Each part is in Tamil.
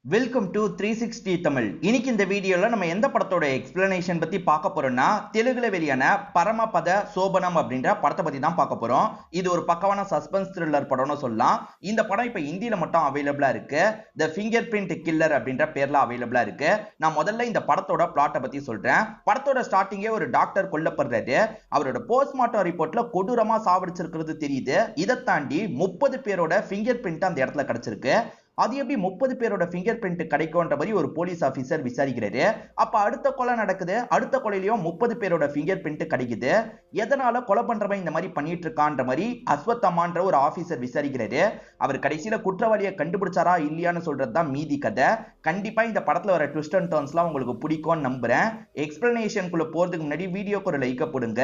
Welcome to 360 Tamil. இன்னைக்கு இந்த வீடியோல நம்ம எந்த படத்தோட எக்ஸ்பிளனேஷன் பத்தி பார்க்க போறோம்னா, தெலுங்குல வெளியான பரமபத சோபனம் அப்படின்ற படத்தை பத்தி தான் பார்க்க போறோம். இது ஒரு பக்கவான சஸ்பென்ஸ் த்ரில்லர் படம்னு சொல்லலாம். இந்த படம் இப்ப இந்தியில மட்டும் அவைலபிளா இருக்கு. தி ஃபிங்கர் பிரிண்ட் கில்லர் அப்படின்ற பேர்ல அவைலபிளா இருக்கு. நான் முதல்ல இந்த படத்தோட பிளாட்டை பத்தி சொல்றேன். படத்தோட ஸ்டார்டிங்கே ஒரு டாக்டர் கொல்லப்படுறாரு. அவரோட போஸ்ட்மார்ட்டம் ரிப்போர்ட்ல கொடூரமா சாவடிச்சிருக்கிறது தெரியுது. இதை தாண்டி 30 பேரோட ஃபிங்கர் பிரிண்ட் அந்த இடத்துல கிடைச்சிருக்கு. அது எப்படி 30 பேரோட ஃபிங்கர் பிரிண்ட் கிடைக்கும்ன்ற மாதிரி ஒரு போலீஸ் ஆபீசர் விசாரிக்கிறாரு. அப்ப அடுத்த கொலை நடக்குது. அடுத்த கொலையிலயும் 30 பேரோட ஃபிங்கர் பிரிண்ட் கிடைக்குது. எதனால கொலை பண்றவன் இந்த மாதிரி பண்ணிட்டு இருக்கான்ற மாதிரி அஸ்வத்தாமான்ற ஒரு ஆபீசர் விசாரிக்கிறாரு. அவர் கடைசியில குற்றவாளியை கண்டுபிடிச்சாரா இல்லையான்னு சொல்றதுதான் மீதி கதை. கண்டிப்பா இந்த படத்துல வர ட்விஸ்ட் அண்ட் டர்ன்ஸ்லாம் உங்களுக்கு பிடிக்கும்னு நம்புறேன். எக்ஸ்பிளனேஷனுக்குள்ள போறதுக்கு முன்னாடி வீடியோக்கு ஒரு லைக் போடுங்க.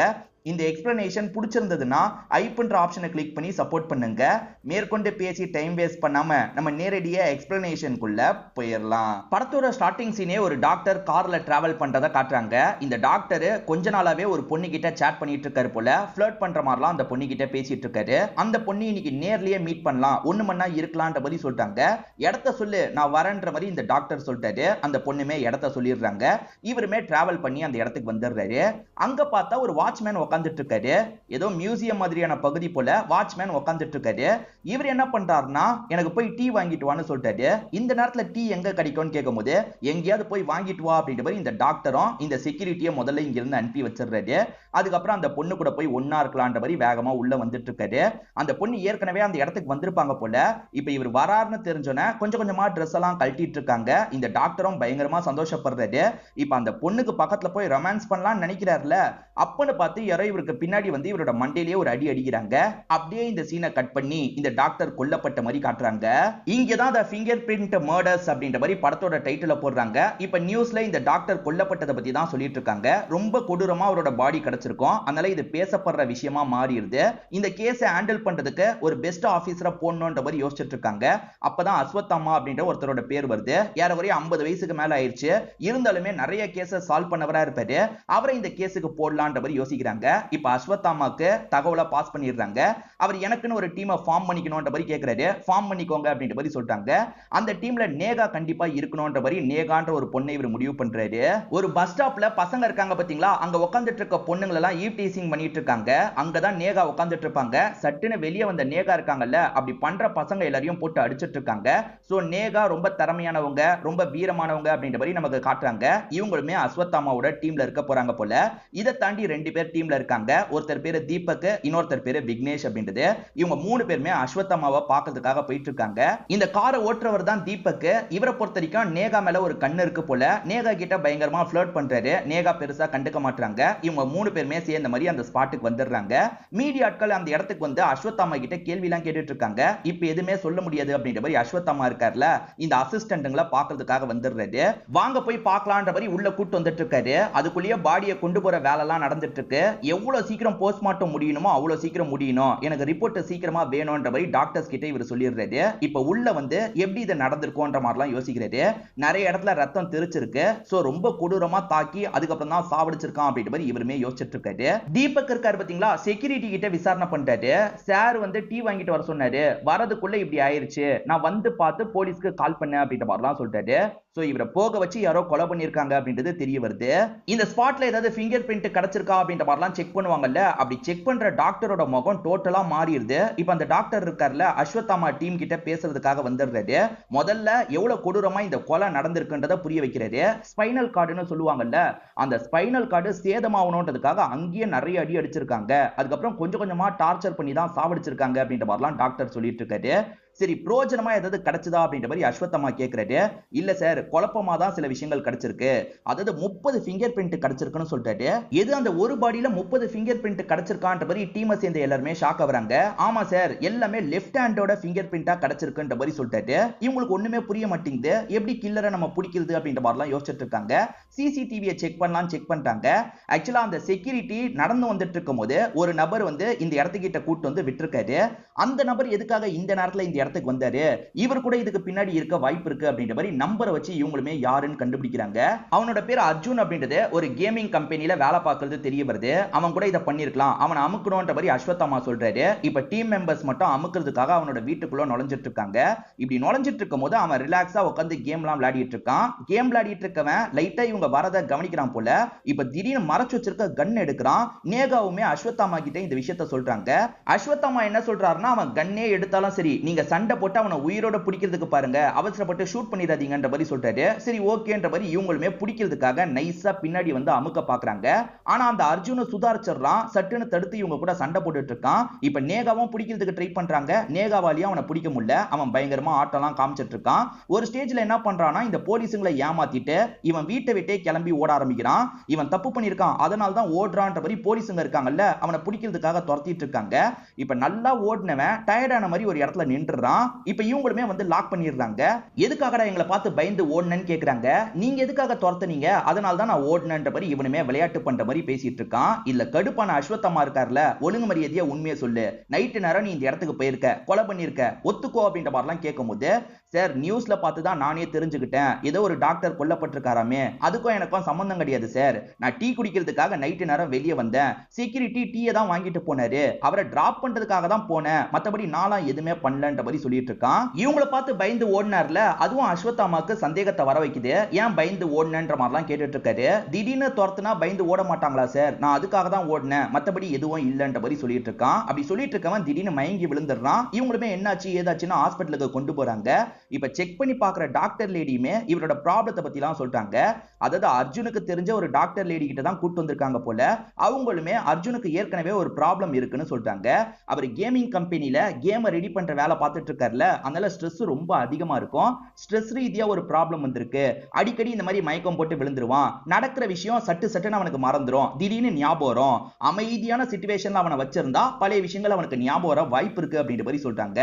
இந்த எக்ஸ்பிளனேஷன் பிடிச்சிருந்ததுன்னா ஐப்ன்ற ஆப்ஷனை கிளிக் பண்ணி சப்போர்ட் பண்ணுங்க. மேற்கொண்டு பேசி டைம் வேஸ்ட் பண்ணாம நம்ம நேரடியா எக்ஸ்பிளனேஷனுக்குள்ள போயிடலாம். படத்தோட ஸ்டார்டிங் சீனே ஒரு டாக்டர் கார்ல டிராவல் பண்றதை காட்டுறாங்க. இந்த டாக்டர் கொஞ்ச நாளாவே ஒரு பொண்ணு கிட்ட சேட் பண்ணிட்டு இருக்காரு போல. ஃபிளர்ட் பண்ற மாதிரிலாம் அந்த பொண்ணு கிட்ட பேசிட்டு இருக்காரு. அந்த பொண்ணு இன்னைக்கு நேர்லயே மீட் பண்ணலாம், ஒண்ணு மண்ணா இருக்கலாம்ன்ற மாதிரி சொல்லிட்டாங்க. இடத்த சொல்லு, நான் வரேன்ற மாதிரி இந்த டாக்டர் சொல்லிட்டாரு. அந்த பொண்ணுமே இடத்த சொல்லிடுறாங்க. இவருமே டிராவல் பண்ணி அந்த இடத்துக்கு வந்துடுறாரு. அங்க பார்த்தா ஒரு வாட்ச்மேன் உட்காந்துட்டு இருக்காரு. ஏதோ மியூசியம் மாதிரியான பகுதி போல வாட்ச்மேன் உட்காந்துட்டு இருக்காரு. இவர் என்ன பண்றாருன்னா, எனக்கு போய் டீ வாங்கிட்டு வான்னு சொல்லிட்டாரு. இந்த நேரத்துல டீ எங்க கிடைக்கும்னு கேட்கும்போது, எங்கேயாவது போய் வாங்கிட்டு வா அப்படின்ற மாதிரி இந்த டாக்டரும் இந்த செக்யூரிட்டியை முதல்ல இங்க இருந்து அனுப்பி வச்சிடுறாரு. அதுக்கப்புறம் அந்த பொண்ணு கூட போய் ஒன்னா இருக்கலான்ற மாதிரி வேகமா உள்ள வந்துட்டு இருக்காரு. அந்த பொண்ணு ஏற்கனவே அந்த இடத்துக்கு வந்திருப்பாங்க போல. இப்ப இவர் வராருன்னு தெரிஞ்சோன்னே கொஞ்சம் கொஞ்சமா ட்ரெஸ் எல்லாம் கழட்டிட்டு இருக்காங்க. இந்த டாக்டரும் பயங்கரமா சந்தோஷப்படுறாரு. இப்ப அந்த பொண்ணுக்கு பக்கத்துல போய் ரொமான்ஸ் பண்ணலாம்னு நினைக்கிறாருல, அப்பன்னு பார்த்து யாரோ இவருக்கு பின்னாடி வந்து இவரோட மண்டையிலேயே ஒரு அடி அடிக்கிறாங்க. அப்படியே இந்த சீனை கட் பண்ணி இந்த டாக்டர் கொல்லப்பட்ட மாதிரி காட்டுறாங்க. இங்கதான் தி ஃபிங்கர் பிரிண்ட் மர்டர்ஸ் அப்படின்ற மாதிரி படத்தோட டைட்டில போடுறாங்க. இப்ப நியூஸ்ல இந்த டாக்டர் கொல்லப்பட்டதை பத்தி தான் சொல்லிட்டு இருக்காங்க. ரொம்ப கொடூரமா அவரோட பாடி கிடைச்சிருக்கும். அதனால இது பேசப்படுற விஷயமா மாறிடுது. இந்த கேஸை ஹேண்டில் பண்றதுக்கு ஒரு பெஸ்ட் ஆபீசரா போடணும்ன்ற மாதிரி யோசிச்சுட்டு இருக்காங்க. அப்பதான் அஸ்வத்தாமா அப்படின்ற ஒருத்தரோட பேர் வருது. ஏறக்குறைய 50 வயசுக்கு மேல ஆயிடுச்சு. இருந்தாலுமே நிறைய கேஸை சால்வ் பண்ணவரா இருப்பாரு. அவரை இந்த கேஸுக்கு போடலான்ற மாதிரி யோசிக்கிறாங்க. இப்ப அஸ்வத்தாமாக்கு தகவலை பாஸ் பண்ணிடுறாங்க. அவர் எனக்குன்னு ஒரு டீமை ஃபார்ம் பண்ணிக்கணும்ன்ற மாதிரி கேட்கிறாரு. ஃபார்ம் பண்ணிக்கோங்க அப்படின்ற மாதிரி சொல்லிட்டாங்க. அந்த டீம்ல நேகா கண்டிப்பா இருக்கணும்ன்ற மாதிரி நேகான்ற ஒரு பொண்ணை இவர் முடிவு பண்றாரு. ஒரு பஸ் ஸ்டாப்ல பசங்க இருக்காங்க பாத்தீங்களா, அங்க உட்கார்ந்துட்டு இருக்க பொண்ணுங்களை எல்லாம் ஈவ் டீசிங் பண்ணிட்டு இருக்காங்க. அங்கதான் நேகா உட்கார்ந்துட்டு இருப்பாங்க. சட்டுன்னு வெளியே வந்த நேகா இருக்காங்கல்ல, அப்படி பண்ற பசங்க எல்லாரையும் போட்டு அடிச்சிட்டு இருக்காங்க. சோ நேகா ரொம்ப திறமையானவங்க, ரொம்ப வீரமானவங்க அப்படின்ற மாதிரி நமக்கு காட்டுறாங்க. இவங்களுமே அஸ்வத்தாமாவோட டீம்ல இருக்க போறாங்க போல. இதை தாண்டி 2 பேர் டீம்ல இருக்காங்க. ஒருத்தர் பேரு தீபக், இன்னொருத்தர் பேரு விக்னேஷ் அப்படின்றது. இவங்க 3 பேருமே அஸ்வத்தாமாவை பார்க்கிறதுக்காக போயிட்டு இருக்காங்க. இந்த காரை ஓட்டுறவர் தான் தீபக். இவரை பொறுத்த வரைக்கும் நேகா மேல ஒரு கண்ணு இருக்கு போல. நேகா கிட்ட பயங்கரமா ஃபிளர்ட் பண்றாரு. நேகா பெருசா கண்டுக்க மாட்டாங்க. இவங்க 3 பேருமே சேர்ந்த மாதிரி அந்த ஸ்பாட்டுக்கு வந்துடுறாங்க. மீடியா ஆட்கள் அந்த இடத்துக்கு வந்து அஸ்வத்தாமா கிட்ட கேள்வி எல்லாம் கேட்டுட்டு இருக்காங்க. இப்ப எதுவுமே சொல்ல முடியாது அப்படின்ற மாதிரி அஸ்வத்தாமா இருக்கார்ல, இந்த அசிஸ்டன்ட்ங்களை பார்க்கிறதுக்காக வந்துடுறாரு. வாங்க போய் பார்க்கலான்ற மாதிரி உள்ள கூட்டு வந்துட்டு இருக்காரு. அதுக்குள்ளேயே பாடியை கொண்டு போற வேலை எல்லாம் நடந்துட்டு இருக்கு. எவ்வளவு சீக்கிரம் போஸ்ட்மார்ட்டம் முடியணுமோ அவ்வளவு சீக்கிரம் முடியணும், எனக்கு ரிப்போர்ட் சீக்கிரமா வேணும்ன்ற மாதிரி டாக்டர்ஸ் கிட்ட இவர் சொல்லிடுறாரு. இப்ப உள்ள வந்து எப்படி இது நடந்திருக்கும்ன்ற மாதிரிலாம் யோசிக்கிறாரு. நிறைய இடத்துல ரத்தம் தெரிச்சிருக்கு. சோ ரொம்ப கொடூரமா தாக்கி அதுக்கப்புறம் தான் சாவடிச்சிருக்கான் அப்படின்ற மாதிரி இவருமே யோசிச்சுட்டு இருக்காரு. தீபக் இருக்காரு பாத்தீங்களா, செக்யூரிட்டி கிட்ட விசாரணை பண்றாரு. சார் வந்து டீ வாங்கிட்டு வர சொன்னாரு, வரதுக்குள்ள இப்படி ஆயிருச்சு, நான் வந்து பார்த்து போலீஸ்க்கு கால் பண்ண அப்படின்ற மாதிரிலாம் சொல்லிட்டாரு. சோ இவரை போக வச்சு யாரோ கொலை பண்ணிருக்காங்க அப்படின்றது தெரிய வருது. இந்த ஸ்பாட்ல ஏதாவது ஃபிங்கர் பிரிண்ட் கிடைச்சிருக்கா அப்படின்ற மாதிரிலாம் செக் பண்ணுவாங்கல்ல, அப்படி செக் பண்ற டாக்டரோட முகம் டோட்டலா மாறிடுது. இப்ப அந்த டாக்டர் இருக்கார்ல, அஸ்வத்தாமா டீம் கிட்ட பேசுறதுக்காக வந்துடுறாரு. முதல்ல எவ்வளவு கொடூரமா இந்த கொலை நடந்திருக்குன்றத புரிய வைக்கிறாரு. ஸ்பைனல் கார்டுன்னு சொல்லுவாங்கல்ல, அந்த ஸ்பைனல் கார்டு சேதமாகணுன்றதுக்காக அங்கேயே நிறைய அடி அடிச்சிருக்காங்க. அதுக்கப்புறம் கொஞ்சம் கொஞ்சமா டார்ச்சர் பண்ணி தான் சாவடிச்சிருக்காங்க அப்படின்ற மாதிரிலாம் டாக்டர் சொல்லிட்டு இருக்காரு. சரி, பிரோஜனமா ஏதாவது கிடைச்சதா அப்படின்ற மாதிரி அஸ்வத்தாமா கேட்கிறாரு. இல்ல சார், குழப்பமா தான் சில விஷயங்கள் கிடைச்சிருக்கு. அதாவது 30 ஃபிங்கர் பிரிண்ட் கிடைச்சிருக்குன்னு சொல்லிட்டாரு. எது அந்த ஒரு பாடியில 30 ஃபிங்கர் பிரிண்ட் கிடைச்சிருக்கான்ற மாதிரி டீமை சேர்ந்த எல்லாருமே ஷாக் ஆகுறாங்க. ஆமா சார், எல்லாமே லெஃப்ட் ஹேண்டோட ஃபிங்கர் பிரிண்டா கிடைச்சிருக்குன்ற மாதிரி சொல்லிட்டாரு. இவங்களுக்கு ஒண்ணுமே புரிய மாட்டேங்குது. எப்படி கில்லரை நம்ம பிடிக்கிறது அப்படின்ற மாதிரிலாம் யோசிச்சுட்டு இருக்காங்க. சிசிடிவியை செக் பண்ணலாம் செக் பண்ணிட்டாங்க. ஆக்சுவலா அந்த செக்யூரிட்டி நடந்து வந்துட்டு இருக்கும் போது ஒரு நபர் வந்து இந்த இடத்துக்கிட்ட கூட்டு வந்து விட்டுருக்காரு. அந்த நபர் எதுக்காக இந்த நேரத்துல இந்த இடத்துக்கு வந்தாரு, இவர் கூட இதுக்கு பின்னாடி இருக்க வாய்ப்பு இருக்கு அப்படின்ற மாதிரி நம்பரை வச்சு இவங்களுமே யாருன்னு கண்டுபிடிக்கிறாங்க. அவனோட பேர் அர்ஜுன் அப்படின்றது ஒரு கேமிங் கம்பெனில வேலை பார்க்கிறது தெரிய வருது. அவன் கூட இதை பண்ணிருக்கலாம், அவனை அமுக்கணும்ன்ற மாதிரி அஸ்வத்தாமா சொல்றாரு. இப்ப டீம் மெம்பர்ஸ் மட்டும் அமுக்கிறதுக்காக அவனோட வீட்டுக்குள்ள நுழைஞ்சிட்டு இருக்காங்க. இப்படி நுழைஞ்சிட்டு இருக்கும் போது அவன் ரிலாக்ஸா உட்காந்து கேம்லாம் விளையாடிட்டு இருக்கான். கேம் விளையாடிட்டு இருக்கவன் லைட்டா இவங்க வரத கவனிக்கிறான் போல. இப்ப திடீர்னு மறைச்சு வச்சிருக்க கன் எடுக்கிறான். நேகாவுமே அஸ்வத்தாமா கிட்ட இந்த விஷயத்த சொல்றாங்க. அஸ்வத்தாமா என்ன சொல்றாருன்னா, அவன் கண்ணே எடுத்தாலும் சரி, நீங்க சண்டை போட்டு அவனை உயிரோட பிடிக்கிறதுக்கு பாருங்க, அவசரப்பட்டு ஷூட் பண்ணிடாதீங்கன்ற மாதிரி சொல்றாரு. சரி ஓகேன்ற மாதிரி இவங்களுமே பிடிக்கிறதுக்காக நைஸா பின்னாடி வந்து அமுக்க பாக்குறாங்க. ஆனா அந்த அர்ஜுன சுதாரிச்சிடறான். சட்டுன்னு தடுத்து இவங்க கூட சண்டை போட்டுட்டு இருக்கான். இப்ப நேகாவும் பிடிக்கிறதுக்கு ட்ரை பண்றாங்க. நேகாவாலியும் அவனை பிடிக்க முடியல. அவன் பயங்கரமா ஆட்டம்லாம் காமிச்சிட்டு இருக்கான். ஒரு ஸ்டேஜ்ல என்ன பண்றானா, இந்த போலீஸுங்களை ஏமாத்திட்டு இவன் வீட்டை விட்டே கிளம்பி ஓட ஆரம்பிக்கிறான். இவன் தப்பு பண்ணிருக்கான், அதனால தான் ஓடுறான்ற மாதிரி போலீஸுங்க இருக்காங்கல்ல, அவனை பிடிக்கிறதுக்காக துரத்திட்டு இருக்காங்க. இப்ப நல்லா ஓடினவன் டயர்டான மாதிரி ஒரு இடத்துல நின்றுறான். இப்ப இவங்களுமே வந்து லாக் பண்ணிடுறாங்க. எதுக்காகடா எங்களை பார்த்து பயந்து ஓடுனன்னு கேக்குறாங்க. நீங்க எதுக்காக துரத்துனீங்க, அதனால தான் நான் ஓடுனன்ற மாதிரி இவனுமே விளையாட்டு பண்ற மாதிரி பேசிட்டு இருக்கான். இல்ல கடுப்பான அஸ்வத்தாமா இருக்கார்ல, ஒழுங்கு மரியாதையா உண்மையை சொல்லு, நைட்டு நேரம் நீ இந்த இடத்துக்கு போயிருக்க, கொலை பண்ணிருக்க, ஒத்துக்கோ அப்படின்ற மாதிரிலாம் கேட்கும்போது, சார் நியூஸ்ல பார்த்து தான் நானே தெரிஞ்சுக்கிட்டேன், ஏதோ ஒரு டாக்டர் கொல்லப்பட்டிருக்காராமே, அதுக்கும் எனக்கும் சம்பந்தம் கிடையாது சார். நான் டீ குடிக்கிறதுக்காக நைட்டு நேரம் வெளியே வந்தேன், செக்யூரிட்டி டீயை தான் வாங்கிட்டு போனாரு, அவரை டிராப் பண்றதுக்காக தான் போனேன், மத்தபடி நானா எதுவுமே பண்ணலன்ற மாதிரி சொல்லிட்டு இருக்கான். இவங்களை பார்த்து பயந்து ஓடினார்ல, அதுவும் அஸ்வத்தாமாக்கு சந்தேகத்தை வர வைக்குது. ஏன் பயந்து ஓடுனன்ற மாதிரிலாம் கேட்டுட்டு இருக்காரு. திடீர்னு துரத்துனா பயந்து ஓட மாட்டாங்களா சார், நான் அதுக்காக தான் ஓடினேன், மத்தபடி எதுவும் இல்லன்ற மாதிரி சொல்லிட்டு இருக்கான். அப்படி சொல்லிட்டு இருக்கவன் திடீர்னு மயங்கி விழுந்துடுறான். இவங்களுமே என்னாச்சு ஏதாச்சுன்னு ஹாஸ்பிட்டலுக்கு கொண்டு போறாங்க. இப்ப செக் பண்ணி பாக்குற டாக்டர் லேடியுமே இவரோட ப்ராப்ளத்தை பத்தி எல்லாம் சொல்றாங்க. அதாவது அர்ஜுனுக்கு தெரிஞ்ச ஒரு டாக்டர் லேடி கிட்ட தான் கூட்டு வந்திருக்காங்க போல. அவங்களுமே அர்ஜுனுக்கு ஏற்கனவே ஒரு ப்ராப்ளம் இருக்குன்னு சொல்றாங்க. அவர் கேமிங் கம்பெனில கேமை ரெடி பண்ற வேலை பார்த்துட்டு இருக்காருல, அதனால ஸ்ட்ரெஸ் ரொம்ப அதிகமா இருக்கும். ஸ்ட்ரெஸ் ரீதியா ஒரு ப்ராப்ளம் வந்திருக்கு. அடிக்கடி இந்த மாதிரி மயக்கம் போட்டு விழுந்துருவான். நடக்கிற விஷயம் சட்டு சட்டுன்னு அவனுக்கு மறந்துடும். திடீர்னு ஞாபகம் வரும். அமைதியான சிச்சுவேஷன்ல அவனை வச்சிருந்தா பழைய விஷயங்கள் அவனுக்கு ஞாபகம் வர வாய்ப்பு இருக்கு அப்படின்ற மாதிரி சொல்றாங்க.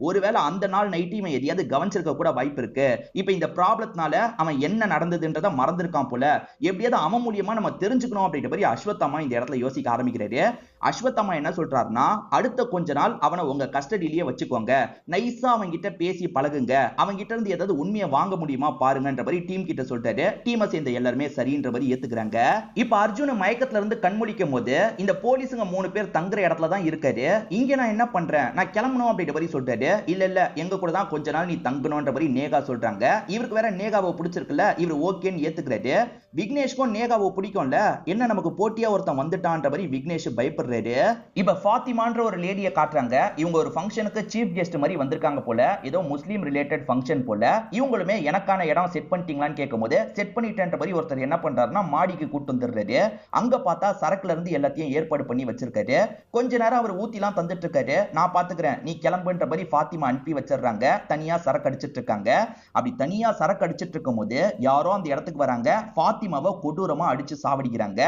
ஒருவேளை அந்த நாள் நைட்டு இவன் எதையாவது கவனிச்சிருக்க கூட வாய்ப்பு இருக்கு. இப்ப இந்த ப்ராப்ளத்தினால அவன் என்ன நடந்ததுன்றத மறந்திருக்கான் போல. எப்படியாவது அவன் மூலியமா நம்ம தெரிஞ்சுக்கணும் அப்படின்ற மாதிரி அஸ்வத்தாமா இந்த இடத்துல யோசிக்க ஆரம்பிக்கிறாரு. அஸ்வத்தாமா என்ன சொல்றாருன்னா, அடுத்த கொஞ்ச நாள் அவனை உங்க கஸ்டடியிலேயே வச்சுக்கோங்க, நைஸா அவன் கிட்ட பேசி பழகுங்க, அவன் கிட்ட இருந்து ஏதாவது உண்மையை வாங்க முடியுமா பாருங்கன்ற மாதிரி டீம் கிட்ட சொல்றாரு. டீமை சேர்ந்த எல்லாருமே சரின்ற மாதிரி ஏத்துக்கிறாங்க. இப்ப அர்ஜுன் மயக்கத்துல இருந்து கண்முழிக்கும் போது இந்த போலீஸுங்க 3 பேர் தங்குற இடத்துல தான் இருக்காரு. இங்க நான் என்ன பண்றேன், நான் கிளம்பணும் அப்படின்ற மாதிரி சொல்றாரு. இல்ல இல்ல எங்க கூட தான் கொஞ்ச நாள் நீ தங்கணும்ன்ற மாதிரி நேகா சொல்றாங்க. இவருக்கு வேற நேகாவை பிடிச்சிருக்குல்ல, இவர் ஓகேன்னு ஏத்துக்கிறாரு. விக்னேஷ்க்கும் நேகாவை பிடிக்கும்ல, என்ன நமக்கு போட்டியா ஒருத்தன் வந்துட்டான்ற மாதிரி விக்னேஷ் பயப்படுறாரு. இப்ப ஃபாத்திமான்ற ஒரு லேடியை காட்டுறாங்க. இவங்க ஒரு ஃபங்க்ஷனுக்கு சீஃப் கெஸ்ட் மாதிரி வந்திருக்காங்க போல, ஏதோ முஸ்லீம் ரிலேட்டட் ஃபங்க்ஷன் போல. இவங்களுமே எனக்கான இடம் செட் பண்ணிட்டீங்களான்னு கேட்கும்போது செட் பண்ணிட்டேன்ற மாதிரி ஒருத்தர் என்ன பண்றாருன்னா மாடிக்கு கூட்டு வந்துடுறாரு. அங்க பார்த்தா சரக்குல இருந்து எல்லாத்தையும் ஏற்பாடு பண்ணி வச்சிருக்காரு. கொஞ்ச நேரம் அவர் ஊத்திலாம் தந்துட்டு இருக்காரு. நான் பாத்துக்கிறேன் நீ கிளம்புன்ற மாதிரி ஃபாத்திமா அனுப்பி வச்சிடுறாங்க. தனியா சரக்கு அடிச்சிட்டு இருக்காங்க. அப்படி தனியா சரக்கு அடிச்சிட்டு இருக்கும் போது யாரோ அந்த இடத்துக்கு வராங்க. ஃபாத்திமாவை கொடூரமா அடிச்சு சாவடிக்கிறாங்க.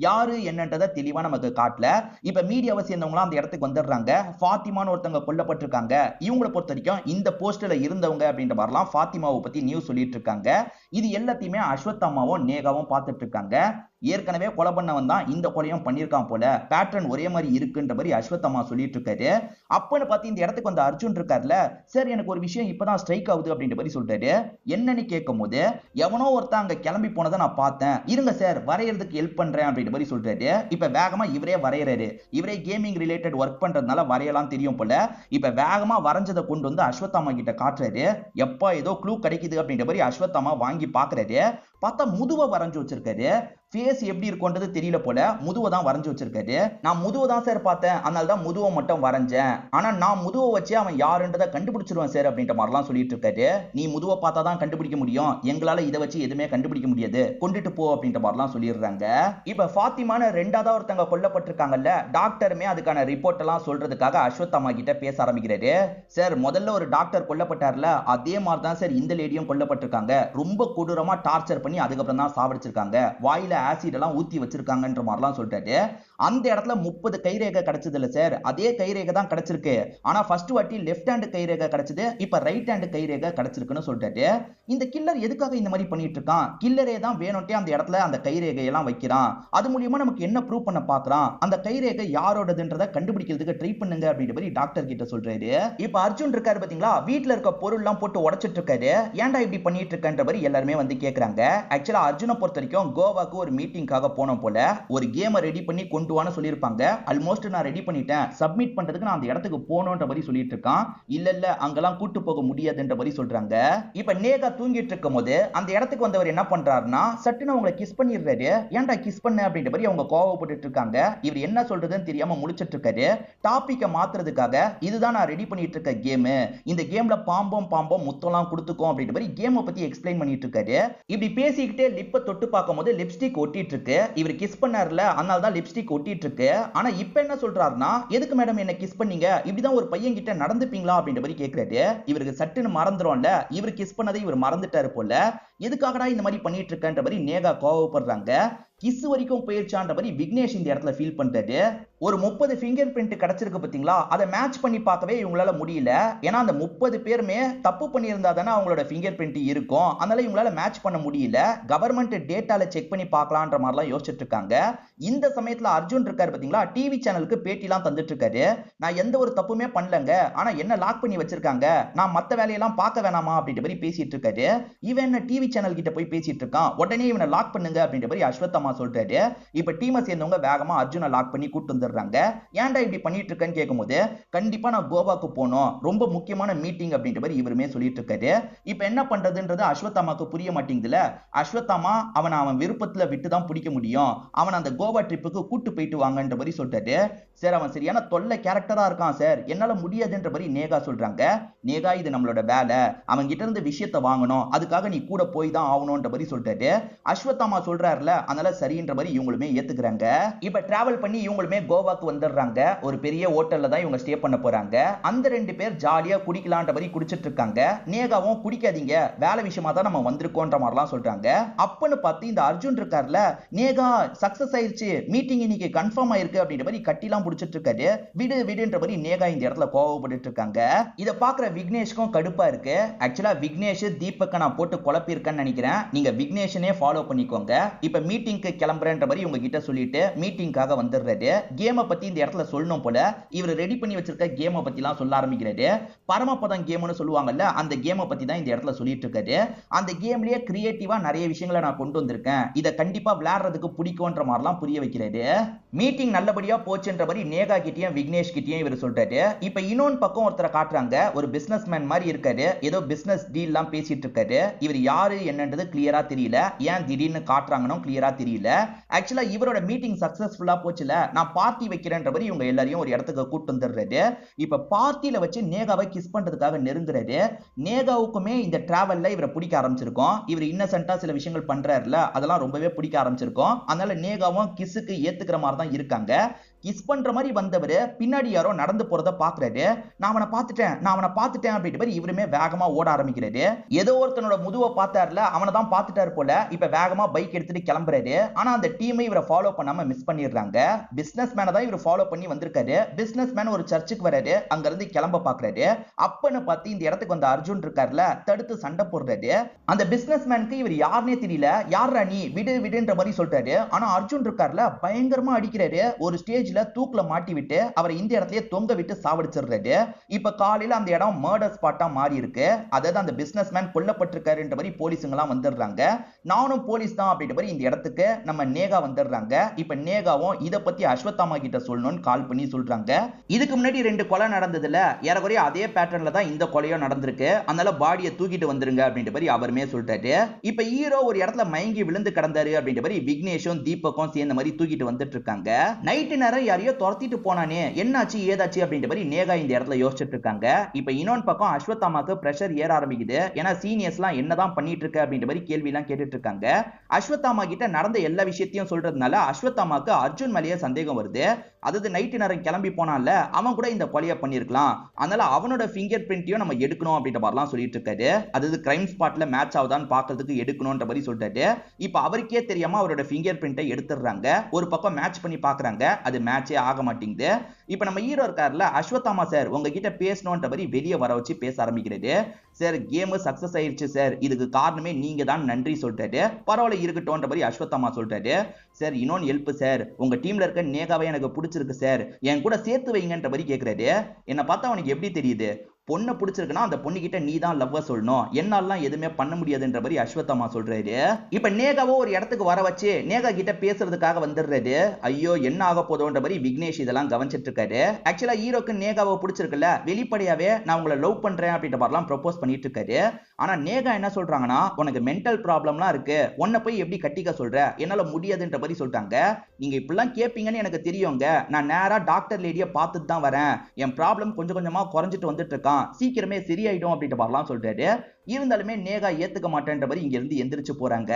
யாரு என்னன்றதை தெளிவா நமக்கு காட்டல. இப்ப மீடியாவை சேர்ந்தவங்க அந்த இடத்துக்கு வந்துடுறாங்க. ஃபாத்திமான்னு ஒருத்தவங்க கொல்லப்பட்டிருக்காங்க. இவங்களை பொறுத்த வரைக்கும் இந்த போஸ்ட்ல இருந்தவங்க அப்படின்ற மாதிரிலாம் ஃபாத்திமாவை பத்தி நியூஸ் சொல்லிட்டு இருக்காங்க. இது எல்லாத்தையுமே அஸ்வத்தாமாவும் நேகாவும் பார்த்துட்டு இருக்காங்க. ஏற்கனவே கொலை பண்ணவன் தான் இந்த கொலையும் பண்ணிருக்கான் போல, பேட்டர்ன் ஒரே மாதிரி இருக்குன்ற மாதிரி அஸ்வத்தாமா சொல்லிட்டு இருக்காரு. அப்பன்னு பார்த்து இந்த இடத்துக்கு வந்து அர்ஜுன் இருக்காருல, சார் எனக்கு ஒரு விஷயம் இப்பதான் ஸ்ட்ரைக் ஆகுது அப்படின்ற மாதிரி சொல்றாரு. என்னன்னு கேட்கும் போது, எவனோ ஒருத்தன் அங்க கிளம்பி போனதை நான் பார்த்தேன், இருங்க சார் வரையறதுக்கு ஹெல்ப் பண்றேன் அப்படின்ற மாதிரி சொல்றாரு. இப்ப வேகமா இவரே வரையறாரு. இவரே கேமிங் ரிலேட்டட் ஒர்க் பண்றதுனால வரையலாம் தெரியும் போல. இப்ப வேகமா வரைஞ்சதை கொண்டு வந்து அஸ்வத்தாமா கிட்ட காட்டுறாரு. எப்பா ஏதோ க்ளூ கிடைக்குது அப்படின்ற மாதிரி அஸ்வத்தாமா வாங்கி பாக்குறாரு. பார்த்தா முதுவை வரைஞ்சு வச்சிருக்காரு. ஃபேஸ் எப்படி இருக்கும்ன்றது தெரியல போல, முதுவை தான் வரைஞ்சு வச்சிருக்காரு. நான் முதுவை தான் சார் பார்த்தேன், அதனால தான் முதுவை மட்டும் வரைஞ்சேன். ஆனா நான் முதுவை வச்சு அவன் யாருன்றதை கண்டுபிடிச்சிருவேன் சார் அப்படின்ற மாதிரிலாம் சொல்லிட்டு இருக்காரு. நீ முதுவை பார்த்தா தான் கண்டுபிடிக்க முடியும், எங்களால இதை வச்சு எதுவுமே கண்டுபிடிக்க முடியாது, கொண்டுட்டு போ அப்படின்ற மாதிரிலாம் சொல்லிடுறாங்க. இப்ப ஃபாத்திமான ரெண்டாவது ஒருத்தங்க கொல்லப்பட்டிருக்காங்கல்ல, டாக்டருமே அதுக்கான ரிப்போர்ட் எல்லாம் சொல்றதுக்காக அஸ்வத்தாமா கிட்ட பேச ஆரம்பிக்கிறாரு. சார் முதல்ல ஒரு டாக்டர் கொல்லப்பட்டார்ல, அதே மாதிரி தான் சார் இந்த லேடியும் கொல்லப்பட்டிருக்காங்க. ரொம்ப கொடூரமா டார்ச்சர் பண்ணி அதுக்கப்புறம் தான் சாவடிச்சிருக்காங்க. வாயில ஆசிட் எல்லாம் ஊத்தி வச்சிருக்காங்கன்ற மாதிரிலாம் சொல்லிட்டாரு. அந்த இடத்துல 30 கைரேகை கிடைச்சது இல்ல சார், அதே கைரேகை தான் கிடைச்சிருக்கு. ஆனா ஃபர்ஸ்ட் வாட்டி லெஃப்ட் ஹேண்ட் கைரேகை கிடைச்சது, இப்ப ரைட் ஹேண்ட் கைரேகை கிடைச்சிருக்குன்னு சொல்லிட்டாரு. இந்த கில்லர் எதுக்காக இந்த மாதிரி பண்ணிட்டு இருக்கான்? கில்லரே தான் வேணும்ட்டே அந்த இடத்துல அந்த கைரேகை எல்லாம் வைக்கிறான். அது மூலியமா நமக்கு என்ன ப்ரூவ் பண்ண பாக்குறான்? அந்த கைரேகை யாரோடதுன்றத கண்டுபிடிக்கிறதுக்கு ட்ரை பண்ணுங்க அப்படின்ற மாதிரி டாக்டர் கிட்ட சொல்றாரு. இப்ப அர்ஜுன் இருக்காரு பாத்தீங்களா, வீட்ல இருக்க பொருள் எல்லாம் போட்டு உடைச்சிட்டு இருக்காரு. ஏன்டா இப்படி பண்ணிட்டு இருக்கன்ற மாதிரி எல்லாருமே வந்து கேக்குறாங்க. ஆக்சுவலா அர்ஜுனை பொறுத்த வரைக்கும் கோவாக்கு ஒரு மீட்டிங்காக போனோம் போல, ஒரு கேமை ரெடி பண்ணி கொண்டு வான்னு சொல்லியிருப்பாங்க. ஆல்மோஸ்ட் நான் ரெடி பண்ணிட்டேன், சப்மிட் பண்றதுக்கு நான் அந்த இடத்துக்கு போகணும்ன்ற மாதிரி சொல்லிட்டு இருக்கான். இல்ல அங்கெல்லாம் கூட்டு போக முடியாதுன்ற மாதிரி சொல்றாங்க. இப்ப நேகா தூங்கிட்டு இருக்கும் போது அந்த இடத்துக்கு வந்தவர் என்ன பண்றாருன்னா, சட்டுன்னு அவங்களை கிஸ் பண்ணிடுறாரு. ஏன்டா கிஸ் பண்ண அப்படின்ற மாதிரி அவங்க கோவப்பட்டு இருக்காங்க. இவர் என்ன சொல்றதுன்னு தெரியாம முழிச்சிட்டு இருக்காரு. டாபிக்க மாத்துறதுக்காக இதுதான் நான் ரெடி பண்ணிட்டு இருக்க கேம், இந்த கேம்ல பாம்பம் முத்தம்லாம் கொடுத்துக்கும் அப்படின்ற மாதிரி கேமை பத்தி எக்ஸ்பிளைன் பண்ணிட்டு இருக்காரு. இப்படி பேசிக்கிட்டே லிப்பை தொட்டு பார்க்கும்போது லிப்ஸ்டிக் ஒட்டிட்டு இருக்கு. இவர் கிஸ் பண்ணார்ல, அதனால தான் லிப்ஸ்டிக் ஒட்டிட்டு இருக்கு. ஆனா இப்ப என்ன சொல்றாருன்னா, எதுக்கு மேடம் என்ன கிஸ் பண்ணீங்க, இப்படிதான் ஒரு பையன் கிட்ட நடந்துப்பீங்களா அப்படின்ற மாதிரி கேக்குறாரு. இவருக்கு சட்டுன்னு மறந்துடும்ல, இவர் கிஸ் பண்ணதை இவர் மறந்துட்டாரு போல. எதுக்காகடா இந்த மாதிரி பண்ணிட்டு இருக்கன்ற மாதிரி நேகா கோவப்படுறாங்க. கிஸ் வரைக்கும் போயிருச்சான்ற மாதிரி விக்னேஷ் இந்த இடத்துல ஃபீல் பண்றாரு. ஒரு 30 ஃபிங்கர் பிரிண்ட் கிடைச்சிருக்கு பாத்தீங்களா, அதை மேட்ச் பண்ணி பார்க்கவே இவங்களால முடியல. ஏன்னா அந்த 30 பேருமே தப்பு பண்ணியிருந்தா தானே அவங்களோட ஃபிங்கர் பிரிண்ட் இருக்கும். அதனால இவங்களால மேட்ச் பண்ண முடியல. கவர்மெண்ட் டேட்டால செக் பண்ணி பார்க்கலான்ற மாதிரிலாம் யோசிச்சுட்டு இருக்காங்க. இந்த சமயத்துல அர்ஜுன் இருக்காரு பாத்தீங்களா, டிவி சேனலுக்கு பேட்டிலாம் தந்துட்டு இருக்காரு. நான் எந்த ஒரு தப்புமே பண்ணலங்க, ஆனா என்ன லாக் பண்ணி வச்சிருக்காங்க, நான் மத்த வேலையெல்லாம் பார்க்க வேணாமா அப்படின்ற மாதிரி பேசிட்டு இருக்காரு. இவன் என்ன டிவி சேனல் கிட்ட போய் பேசிட்டு இருக்கான், உடனே இவனை லாக் பண்ணுங்க அப்படின்ற மாதிரி அஸ்வத்தாமா சொல்றாரு. இப்ப டீமை சேர்ந்தவங்க வேகமா அர்ஜுனை லாக் பண்ணி கூட்டு வந்துடுறாங்க. ஏன்டா இப்படி பண்ணிட்டு இருக்கேன்னு கேட்கும்போது, கண்டிப்பா நான் கோவாக்கு போனோம், ரொம்ப முக்கியமான மீட்டிங் அப்படின்ற மாதிரி இவருமே சொல்லிட்டு இருக்காரு. இப்ப என்ன பண்றதுன்றது அஸ்வத்தாமாக்கு புரிய மாட்டேங்குதுல. அஸ்வத்தாமா அவன் விருப்பத்துல விட்டு தான் பிடிக்க முடியும், அவன் அந்த கோவா ட்ரிப்புக்கு கூட்டு போயிட்டு வாங்கன்ற மாதிரி சொல்லிட்டாரு. சார் அவன் சரியான தொல்லை கேரக்டரா இருக்கான் சார், என்னால முடியாதுன்ற மாதிரி நேகா சொல்றாங்க. நேகா இது நம்மளோட வேலை, அவன் கிட்ட இருந்து விஷயத்தை வாங்கணும், அதுக்காக நீ கூட போய் தான் ஆகணும்ன்ற மாதிரி சொல்லிட்டாரு. அஸ்வத்தாமா சொல்றாருல, அதனால சரின்ற மாதிரி இவங்களுமே ஏத்துக்கிறாங்க. இப்ப டிராவல் பண்ணி இவங்களுமே கோவாக்கு வந்துடுறாங்க. ஒரு பெரிய ஹோட்டல்ல தான் இவங்க ஸ்டே பண்ண போறாங்க. அந்த 2 பேர் ஜாலியா குடிக்கலான்ற மாதிரி குடிச்சிட்டு இருக்காங்க. நேகாவும் குடிக்காதீங்க, வேலை விஷயமா தான் நம்ம வந்திருக்கோன்ற மாதிரிலாம் சொல்றாங்க. அப்பன்னு பார்த்து இந்த அர்ஜுன் இருக்கார்ல, நேகா சக்சஸ் ஆயிருச்சு, மீட்டிங் இன்னைக்கு கன்ஃபார்ம் ஆயிருக்கு அப்படின்ற மாதிரி கட்டிலாம் புடிச்சிட்டு இருக்காரு. விடுன்ற மாதிரி நேகா இந்த இடத்துல கோவப்பட்டு இருக்காங்க. இத பாக்குற விக்னேஷ்க்கும் கடுப்பா இருக்கு. ஆக்சுவலா விக்னேஷ் தீபக்க நான் போட்டு குழப்பி இருக்கேன்னு நினைக்கிறேன். நீங்க விக்னேஷனே ஃபாலோ பண்ணிக்கோங்க. இப்ப மீட்டிங்க்கு கிளம்புறேன்ற மாதிரி உங்க கிட்ட சொல்லிட்டு மீட்டிங்காக வந்துடுறாரு. கேமை பத்தி இந்த இடத்துல சொல்லணும் போல, இவர் ரெடி பண்ணி வச்சிருக்க கேமை பத்திலாம் சொல்ல ஆரம்பிக்கிறாரு. பரமபதம் கேம்னு சொல்லுவாங்கல்ல, அந்த கேமை பத்தி தான் இந்த இடத்துல சொல்லிட்டு இருக்காரு. அந்த கேம்லயே கிரியேட்டிவா நிறைய விஷயங்களை நான் கொண்டு வந்திருக்கேன், இதை கண்டிப்பா விளையாடுறதுக்கு பிடிக்கும்ன்ற மாதிரிலாம் புரிய வைக்கிறாரு. மீட்டிங் நல்லபடியா போச்சுன்ற மாதிரி நேகா கிட்டயும் விக்னேஷ் கிட்டயும் இவர் சொல்றாரு. இப்ப இன்னொன்னு பக்கம் ஒருத்தரை காட்டுறாங்க. ஒரு பிசினஸ் மேன் மாதிரி இருக்காரு, ஏதோ பிசினஸ் டீல் எல்லாம் பேசிட்டு இருக்காரு. இவர் யாரு என்னன்றது கிளியரா தெரியல, ஏன் திடீர்னு காட்டுறாங்கன்னு கிளியரா தெரியல. ஆக்சுவலா இவரோட மீட்டிங் சக்சஸ்ஃபுல்லா போச்சுல, நான் பார்ட்டி வைக்கிறேன்ற மாதிரி இவங்க எல்லாரையும் ஒரு இடத்துக்கு கூட்டு வந்துடுறாரு. இப்ப பார்ட்டில வச்சு நேகாவை கிஸ் பண்றதுக்காக நெருங்குறாரு. நேகாவுக்குமே இந்த டிராவல்ல இவரை பிடிக்க ஆரம்பிச்சிருக்கோம். இவர் இன்னசென்ட்டா சில விஷயங்கள் பண்றாருல, அதெல்லாம் ரொம்பவே பிடிக்க ஆரம்பிச்சிருக்கோம். அதனால நேகாவும் கிஸ்ஸுக்கு ஏத்துக்கிற மாதிரி தான் இருக்காங்க. கிஸ் பண்ற மாதிரி வந்தவர் பின்னாடி யாரோ நடந்து போறத பாக்குறாரு. நான் அவனை பார்த்துட்டேன் அப்படின்ற மாதிரி இவருமே வேகமா ஓட ஆரம்பிக்கிறாரு. ஏதோ ஒருத்தனோட முதுவை பார்த்தாருல, அவனை தான் பார்த்துட்டாரு போல. இப்ப வேகமா பைக் எடுத்துட்டு கிளம்புறாரு. ஆனா அந்த டீமை இவரை ஃபாலோ பண்ணாம மிஸ் பண்ணிடுறாங்க. பிசினஸ் மேனை தான் இவர் ஃபாலோ பண்ணி வந்திருக்காரு. பிசினஸ் மேன் ஒரு சர்ச்சுக்கு வராரு, அங்க இருந்து கிளம்ப பாக்குறாரு. அப்பன்னு பார்த்து இந்த இடத்துக்கு வந்த அர்ஜுன் இருக்காருல, தடுத்து சண்டை போடுறாரு. அந்த பிசினஸ் மேனுக்கு இவர் யாருன்னே தெரியல. யாரா நீ, விடுன்ற மாதிரி சொல்றாரு. ஆனா அர்ஜுன் இருக்காருல, பயங்கரமா அடிக்கிறாரு. ஒரு ஸ்டேஜ் தூக்குல மாட்டி விட்டு அவரை இந்த இடத்துல தொங்க விட்டு சாவடிச்சிடுறாரு. இப்ப காலையில அந்த இடம் மர்டர் ஸ்பாட்டா மாறி இருக்கு. அதாவது அந்த பிசினஸ் மேன் கொல்லப்பட்டிருக்காருன்ற மாதிரி போலீஸுங்க எல்லாம் வந்துடுறாங்க. நானும் போலீஸ் தான் அப்படின்ற மாதிரி இந்த இடத்துக்கு நம்ம நேகா வந்துடுறாங்க. இப்ப நேகாவும் இத பத்தி அஸ்வத்தாமா கிட்ட சொல்லணும்னு கால் பண்ணி சொல்றாங்க. இதுக்கு முன்னாடி 2 கொலை நடந்ததுல ஏறக்குறைய அதே பேட்டர்ன்ல தான் இந்த கொலையும் நடந்திருக்கு. அதனால பாடியை தூக்கிட்டு வந்துருங்க அப்படின்ற மாதிரி அவருமே சொல்றாரு. இப்ப ஹீரோ ஒரு இடத்துல மயங்கி விழுந்து கிடந்தாரு அப்படின்ற மாதிரி விக்னேஷும் தீபக்கும் சேர்ந்த மாதிரி தூக்கிட்டு வந்துட்டு இருக்காங்க. நைட்டு நேரம் யாரையோ துரத்திட்டு போனானே, என்னாச்சு ஏதாச்சு அப்படின்ற மாதிரி நேகா இந்த இடத்துல யோசிச்சுட்டு இருக்காங்க. இப்ப இன்னொன்னு பக்கம் அஸ்வத்தாமாக்கு பிரஷர் ஏற ஆரம்பிக்குது. ஏன்னா சீனியர்ஸ்லாம் என்னதான் பண்ணிட்டு இருக்க அப்படின்ற மாதிரி கேள்வி எல்லாம் கேட்டுட்டு இருக்காங்க. அஸ்வத்தாமா கிட்ட நடந்த எல்லா விஷயத்தையும் சொல்றதுனால அஸ்வத்தாமாக்கு அர்ஜுன் மேலேயே சந்தேகம் வருது. அதாவது நைட்டு நேரம் கிளம்பி போனான்ல, அவன் கூட இந்த கொலையை பண்ணிருக்கலாம், அதனால அவனோட ஃபிங்கர் பிரிண்ட்டையும் நம்ம எடுக்கணும் அப்படின்ற மாதிரிலாம் சொல்லிட்டு இருக்காரு. அதாவது கிரைம் ஸ்பாட்ல மேட்ச் ஆகுதான்னு பாக்குறதுக்கு எடுக்கணும்ன்ற மாதிரி சொல்லிட்டாரு. இப்ப அவருக்கே தெரியாம அவரோட ஃபிங்கர் பிரிண்டை எடுத்துடுறாங்க. ஒரு பக்கம் மேட்ச் பண்ணி பாக்குறாங்க, அது மேட்சே ஆக மாட்டேங்குது. இப்ப நம்ம ஹீரோ இருக்காருல அஸ்வத்தாமா சார், உங்ககிட்ட பேசணும்ன்ற மாதிரி வெளியே வர வச்சு பேச ஆரம்பிக்கிறாரு. சார் கேம் சக்சஸ் ஆயிருச்சு சார், இதுக்கு காரணமே நீங்க தான், நன்றி சொல்லிட்டாரு. பரவாயில்ல இருக்கட்டும்ன்ற மாதிரி அஸ்வத்தாமா சொல்லிட்டாரு. சார் இன்னொன்னு ஹெல்ப் சார், உங்க டீம்ல இருக்க நேகாவை எனக்கு பிடிச்சிருக்கு சார், என் கூட சேர்த்து வைங்கன்ற மாதிரி கேட்கிறாரு. என்ன பார்த்தா அவனுக்கு எப்படி தெரியுது, பொண்ணை பிடிச்சிருக்குன்னா அந்த பொண்ணு கிட்ட நீ தான் லவ்வ சொல்லணும், என்னாலாம் எதுவுமே பண்ண முடியாதுன்ற மாதிரி அஸ்வத்தாமா சொல்றாரு. இப்ப நேகாவோ ஒரு இடத்துக்கு வர வச்சு நேகா கிட்ட பேசுறதுக்காக வந்துடுறாரு. ஐயோ என்ன ஆக போதோன்ற மாதிரி விக்னேஷ் இதெல்லாம் கவனிச்சிட்டு இருக்காரு. ஆக்சுவலா ஹீரோக்கு நேகாவை பிடிச்சிருக்குல்ல, வெளிப்படையாவே நான் உங்களை லவ் பண்றேன் அப்படின்ற மாதிரிலாம் ப்ரொபோஸ் பண்ணிட்டு இருக்காரு. ஆனா நேகா என்ன சொல்றாங்கன்னா, உனக்கு மென்டல் ப்ராப்ளம்லாம் இருக்கு, உன்னை போய் எப்படி கட்டிக்க சொல்ற, என்னால முடியாதுன்ற மாதிரி சொல்லிட்டாங்க. நீங்க இப்படிலாம் கேட்பீங்கன்னு எனக்கு தெரியுங்க, நான் நேரா டாக்டர் லேடியை பார்த்துட்டு தான் வரேன், என் ப்ராப்ளம் கொஞ்சம் கொஞ்சமா குறைஞ்சிட்டு வந்துட்டு இருக்கான், சீக்கிரமே சரியாயிடும் அப்படின்ற மாதிரிலாம் சொல்றாரு. இருந்தாலுமே நேகா ஏத்துக்க மாட்டேன்ற மாதிரி இங்க இருந்து எந்திரிச்சு போறாங்க.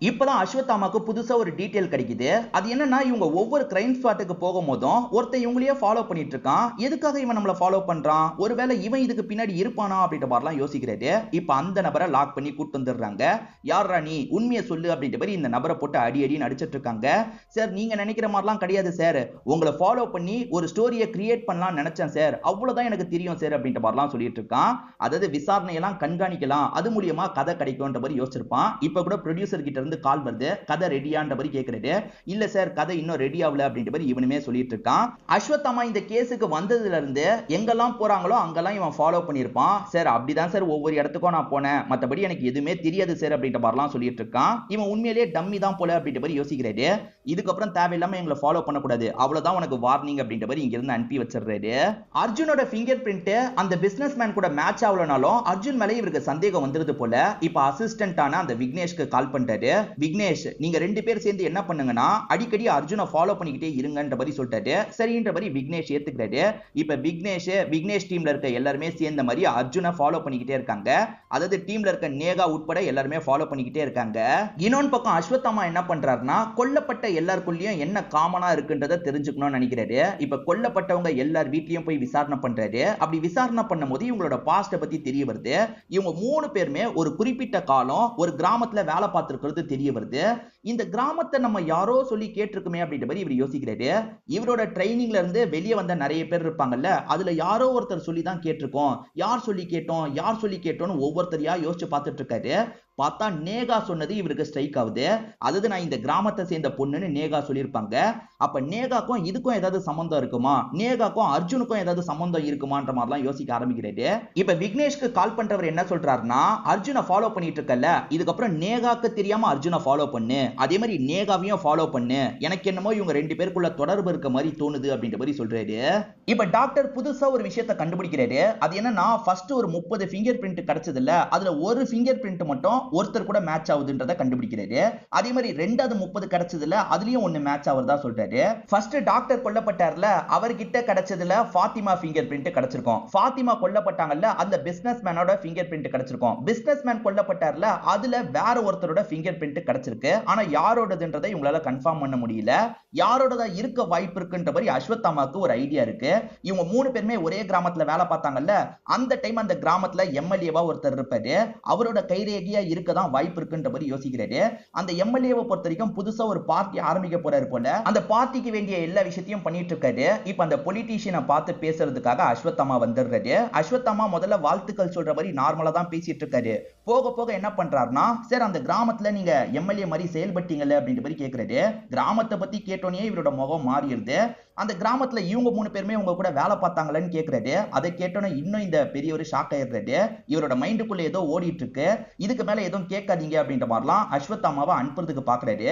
இப்பதான் அஸ்வத்தாமாக்கு புதுசா ஒரு டீடைல் கிடைக்குது. அது என்னன்னா, இவங்க ஒவ்வொரு கிரைம் ஸ்பாட்டுக்கு போகும்போதும் ஒருத்தன் இவங்களையே ஃபாலோ பண்ணிட்டு இருக்கான். எதுக்காக இவன் நம்மள ஃபாலோ பண்றான், ஒருவேளை இவன் இதுக்கு பின்னாடி இருப்பானா அப்படின்ற மாதிரிலாம் யோசிக்கிறாரு. இப்ப அந்த நபரை லாக் பண்ணி கூட்டு வந்துடுறாங்க. யாரா நீ, உண்மையை சொல்லு அப்படின்ற மாதிரி இந்த நபரை போட்டு அடி அடின்னு அடிச்சிட்டு இருக்காங்க. சார் நீங்க நினைக்கிற மாதிரிலாம் கிடையாது சார், உங்களை ஃபாலோ பண்ணி ஒரு ஸ்டோரியை கிரியேட் பண்ணலாம் நினைச்சேன் சார், அவ்வளவுதான் எனக்கு தெரியும் சார் அப்படின்ற மாதிரிலாம் சொல்லிட்டு இருக்கான். அதாவது விசாரணையெல்லாம் கண்காணிக்கலாம், அது மூலியமா கதை கிடைக்கும்ன்ற மாதிரி யோசிச்சிருப்பான். இப்ப கூட ப்ரொடியூசர் கிட்ட இருந்து கால் வருது, கதை ரெடியான்ற மாதிரி கேக்குறது. இல்ல சார் கதை இன்னும் ரெடி ஆகல அப்படின்ற மாதிரி இவனுமே சொல்லிட்டு இருக்கான். அஸ்வத்தாமா இந்த கேஸுக்கு வந்ததுல இருந்து எங்கெல்லாம் போறாங்களோ அங்கெல்லாம் இவன் ஃபாலோ பண்ணிருப்பான். சார் அப்படிதான் சார் ஒவ்வொரு இடத்துக்கும் நான் போனேன், மத்தபடி எனக்கு எதுவுமே தெரியாது சார் அப்படின்ற மாதிரிலாம் சொல்லிட்டு இருக்கான். இவன் உண்மையிலேயே டம்மி தான் போல அப்படின்ற மாதிரி யோசிக்கிறாரு. இதுக்கப்புறம் தேவையில்லாம எங்களை ஃபாலோ பண்ணக்கூடாது, அவ்வளவுதான் உனக்கு வார்னிங் அப்படின்ற மாதிரி இங்க இருந்து அனுப்பி வச்சிடுறாரு. அர்ஜுனோட ஃபிங்கர் பிரிண்ட் அந்த பிசினஸ் மேன் கூட மேட்ச் ஆகலனாலும் அர்ஜுன் மேலே இவருக்கு சந்தேகம் வந்துருது போல. இப்ப அசிஸ்டன்டான அந்த விக்னேஷ்க்கு கால் பண்ணிட்டாரு. விக்னேஷ் நீங்க ரெண்டு பேர் சேர்ந்து என்ன பண்ணுங்கன்னா, அடிக்கடி அர்ஜுனை ஃபாலோ பண்ணிக்கிட்டே இருங்கன்ற மாதிரி சொல்லிட்டாரு. சரின்ற மாதிரி விக்னேஷ் ஏத்துக்கிறாரு. இப்ப விக்னேஷ் டீம்ல இருக்க எல்லாருமே சேர்ந்த மாதிரி அர்ஜுனை ஃபாலோ பண்ணிக்கிட்டே இருக்காங்க. அதாவது டீம்ல இருக்க நேகா உட்பட எல்லாருமே ஃபாலோ பண்ணிக்கிட்டே இருக்காங்க. இன்னொன்னு பக்கம் அஸ்வத்தாமா என்ன பண்றாருன்னா, கொல்லப்பட்ட எல்லாருக்குள்ளயும் என்ன காமனா இருக்குன்றதை தெரிஞ்சுக்கணும்னு நினைக்கிறாரு. இப்ப கொல்லப்பட்டவங்க எல்லார் வீட்லயும் போய் விசாரணை பண்றாரு. அப்படி விசாரணை பண்ணும்போது இவங்களோட பாஸ்ட பத்தி தெரிய வருது. இவங்க 3 பேருமே ஒரு குறிப்பிட்ட காலம் ஒரு கிராமத்துல வேலை பார்த்திருக்கிறது தெரிய வருது. இந்த கிராமத்தை நம்ம யாரோ சொல்லி கேட்டிருக்குமே அப்படின்ற மாதிரி இவர் யோசிக்கிறாரு. இவரோட ட்ரைனிங்ல இருந்து வெளியே வந்த நிறைய பேர் இருப்பாங்கல்ல, அதுல யாரோ ஒருத்தர் சொல்லி தான் கேட்டிருக்கோம், யார் சொல்லி கேட்டோம்னு ஒவ்வொருத்தரையா யோசிச்சு பார்த்துட்டு இருக்காரு. பார்த்தா நேகா சொன்னது இவருக்கு ஸ்ட்ரைக் ஆகுது. அதாவது நான் இந்த கிராமத்தை சேர்ந்த பொண்ணுன்னு நேகா சொல்லியிருப்பாங்க. அப்ப நேகாக்கும் இதுக்கும் ஏதாவது சம்பந்தம் இருக்குமா, நேகாக்கும் அர்ஜுனுக்கும் ஏதாவது சம்பந்தம் இருக்குமான்ற மாதிரிலாம் யோசிக்க ஆரம்பிக்கிறாரு. இப்ப விக்னேஷ்க்கு கால் பண்றவர் என்ன சொல்றாருன்னா, அர்ஜுனை ஃபாலோ பண்ணிட்டு இருக்கல, இதுக்கப்புறம் நேகாக்கு தெரியாம அர்ஜுனை ஃபாலோ பண்ணு, அதே மாதிரி நேகாவையும் ஃபாலோ பண்ணு, எனக்கு என்னமோ இவங்க 2 பேருக்குள்ள தொடர்பு இருக்க மாதிரி தோணுது அப்படின்ற மாதிரி சொல்றாரு. இப்ப டாக்டர் புதுசா ஒரு விஷயத்தை கண்டுபிடிக்கிறாரு. அது என்னன்னா, ஃபர்ஸ்ட் ஒரு 30 ஃபிங்கர் பிரிண்ட் கிடைச்சது இல்ல, அதுல ஒரு ஃபிங்கர் பிரிண்ட் மட்டும் ஒருத்தர் கூட மேட்ச் ஆகுதுன்றத கண்டுபிடிக்கிறாரு. அதே மாதிரி ரெண்டாவது 30 கிடைச்சதுல அதுலயும் ஒன்னு மேட்ச் ஆவறதா சொல்றாரு. ஃபர்ஸ்ட் டாக்டர் கொல்லப்பட்டார்ல, அவர்கிட்ட கிடைச்சதுல ஃபாத்திமா ஃபிங்கர் பிரிண்ட் கிடைச்சிருக்கும். ஃபாத்திமா கொல்லப்பட்டாங்கல்ல, அந்த பிசினஸ் மேனோட ஃபிங்கர் பிரிண்ட் கிடைச்சிருக்கும். பிசினஸ் மேன் கொல்லப்பட்டார்ல, அதுல வேற ஒருத்தரோட ஃபிங்கர் பிரிண்ட் கிடைச்சிருக்கு. ஆனா யாரோடதுன்றதை இவங்களால கன்ஃபார்ம் பண்ண முடியல. யாரோடதா இருக்க வாய்ப்பு இருக்குன்ற மாதிரி அஸ்வத்தாமாக்கு ஒரு ஐடியா இருக்கு. இவங்க 3 பேருமே ஒரே கிராமத்துல வேலை பார்த்தாங்கல்ல, அந்த டைம் அந்த கிராமத்துல எம்எல்ஏவா ஒருத்தர் இருப்பாரு, அவரோட கைரேகையா இருக்கதான் வாய்ப்பு இருக்குன்ற மாதிரி யோசிக்கிறாரு. அந்த எம்எல்ஏவை பொறுத்த வரைக்கும் புதுசா ஒரு பார்ட்டி ஆரம்பிக்க போறாரு போல. அந்த பார்ட்டிக்கு வேண்டிய எல்லா விஷயத்தையும் பண்ணிட்டு இருக்காரு. இப்ப அந்த பொலிட்டீஷியனை பார்த்து பேசுறதுக்காக அஸ்வத்தாமா வந்துடுறாரு. அஸ்வத்தாமா முதல்ல வாழ்த்துக்கள் சொல்ற மாதிரி நார்மலா தான் பேசிட்டு இருக்காரு. போக போக என்ன பண்றாருன்னா, சார் அந்த கிராமத்துல நீங்க எம்எல்ஏ மாதிரி செயல்பட்டீங்கல்ல அப்படின்ற மாதிரி கேட்கறாரு. கிராமத்தை பத்தி கேட்டோன்னே இவரோட முகம் மாறிடுது. அந்த கிராமத்துல இவங்க 3 பேருமே உங்க கூட வேலை பார்த்தாங்களான்னு கேட்கறாரு. அதை கேட்டோன்னே இன்னும் இந்த பெரியவர் ஷாக் ஆயிடுறாரு. இவரோட மைண்டுக்குள்ள ஏதோ ஓடிட்டு இருக்கு, இதுக்கு மேல எதுவும் கேட்காதீங்க அப்படின்ற மாதிரிலாம் அஸ்வத்தாமாவை அனுப்புறதுக்கு பாக்குறாரு.